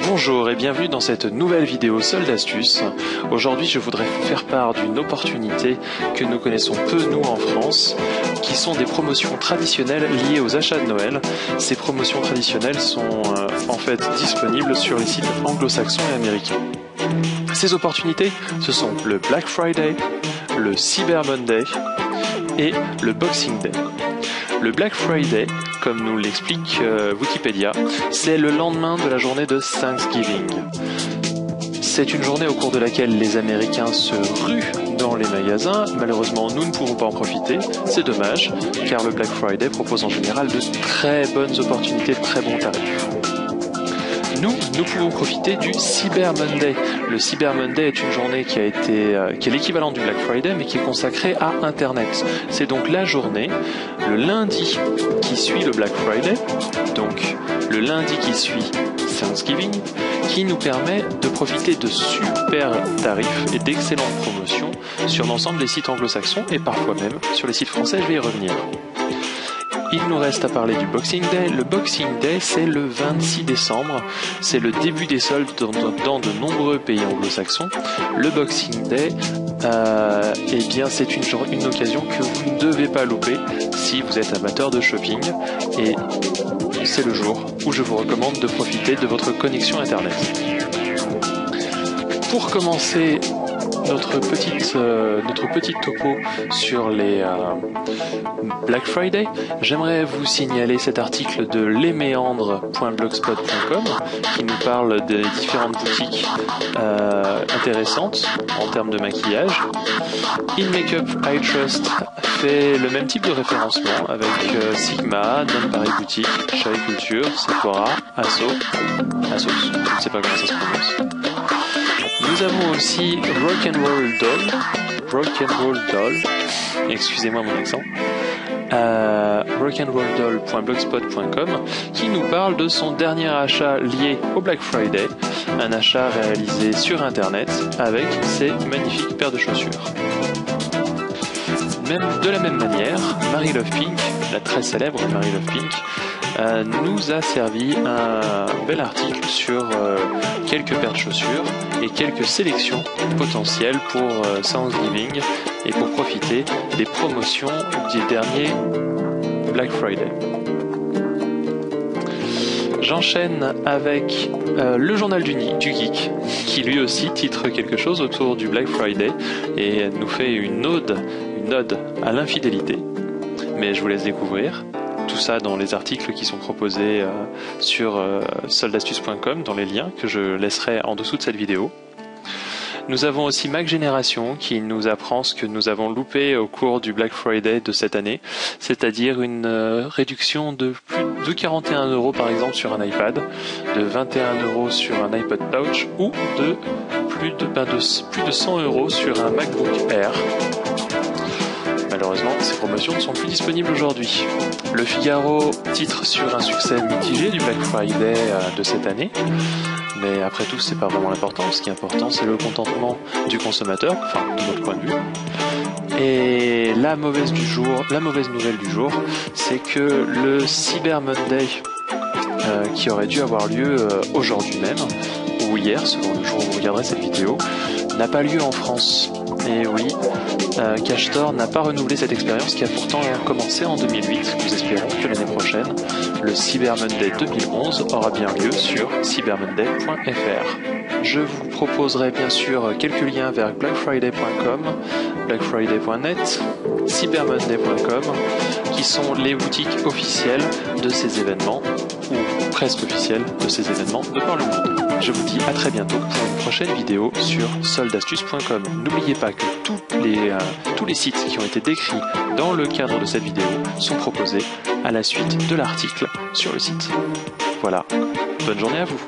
Bonjour et bienvenue dans cette nouvelle vidéo Soldes Astuces. Aujourd'hui je voudrais vous faire part d'une opportunité que nous connaissons peu nous en France, qui sont des promotions traditionnelles liées aux achats de Noël. Ces promotions traditionnelles sont en fait disponibles sur les sites anglo-saxons et américains. Ces opportunités, ce sont le Black Friday, le Cyber Monday et le Boxing Day. Le Black Friday, comme nous l'explique Wikipédia, c'est le lendemain de la journée de Thanksgiving. C'est une journée au cours de laquelle les Américains se ruent dans les magasins. Malheureusement, nous ne pouvons pas en profiter. C'est dommage, car le Black Friday propose en général de très bonnes opportunités, de très bons tarifs. Nous pouvons profiter du Cyber Monday. Le Cyber Monday est une journée qui est l'équivalent du Black Friday, mais qui est consacrée à Internet. C'est donc la journée, le lundi qui suit le Black Friday, donc le lundi qui suit Thanksgiving, qui nous permet de profiter de super tarifs et d'excellentes promotions sur l'ensemble des sites anglo-saxons et parfois même sur les sites français, je vais y revenir. Il nous reste à parler du Boxing Day. Le Boxing Day, c'est le 26 décembre. C'est le début des soldes dans de nombreux pays anglo-saxons. Le Boxing Day, eh bien, c'est une occasion que vous ne devez pas louper si vous êtes amateur de shopping. Et c'est le jour où je vous recommande de profiter de votre connexion Internet. Pour commencer notre petite topo sur les Black Friday, j'aimerais vous signaler cet article de lesméandres.blogspot.com qui nous parle des différentes boutiques intéressantes en termes de maquillage. In Makeup I Trust fait le même type de référencement avec Sigma, Non Paris Boutique, Cherry Culture, Sephora, Asos, je ne sais pas comment ça se prononce. Nous avons aussi Rock'n'Roll Doll, excusez-moi mon accent, rock'n'rolldoll.blogspot.com qui nous parle de son dernier achat lié au Black Friday, un achat réalisé sur internet avec ses magnifiques paires de chaussures. De la même manière, Mary Love Pink, la très célèbre Mary Love Pink, nous a servi un bel article sur quelques paires de chaussures et quelques sélections potentielles pour Thanksgiving et pour profiter des promotions des derniers Black Friday. J'enchaîne avec le journal du Geek qui lui aussi titre quelque chose autour du Black Friday et nous fait une ode à l'infidélité. Mais je vous laisse découvrir tout ça dans les articles qui sont proposés sur soldastuce.com, dans les liens que je laisserai en dessous de cette vidéo. Nous avons aussi Mac Génération qui nous apprend ce que nous avons loupé au cours du Black Friday de cette année, c'est-à-dire une réduction de plus de 41 € par exemple sur un iPad, de 21 € sur un iPod Touch ou de plus de 100 € sur un MacBook Air. Malheureusement, ces promotions ne sont plus disponibles aujourd'hui. Le Figaro titre sur un succès mitigé du Black Friday de cette année. Mais après tout, c'est pas vraiment l'important. Ce qui est important, c'est le contentement du consommateur, enfin, de notre point de vue. Et la mauvaise nouvelle du jour, c'est que le Cyber Monday, qui aurait dû avoir lieu aujourd'hui même, ou hier, selon le jour où vous regarderez cette vidéo, n'a pas lieu en France. Et oui, Cash Store n'a pas renouvelé cette expérience qui a pourtant commencé en 2008. Nous espérons que l'année prochaine, le Cyber Monday 2011 aura bien lieu sur cybermonday.fr. Je vous proposerai bien sûr quelques liens vers blackfriday.com, blackfriday.net, cybermonday.com, qui sont les boutiques officielles de ces événements, ou presque officielles de ces événements de par le monde. Je vous dis à très bientôt pour une prochaine vidéo sur soldastuce.com. N'oubliez pas que tous les sites qui ont été décrits dans le cadre de cette vidéo sont proposés à la suite de l'article sur le site. Voilà, bonne journée à vous.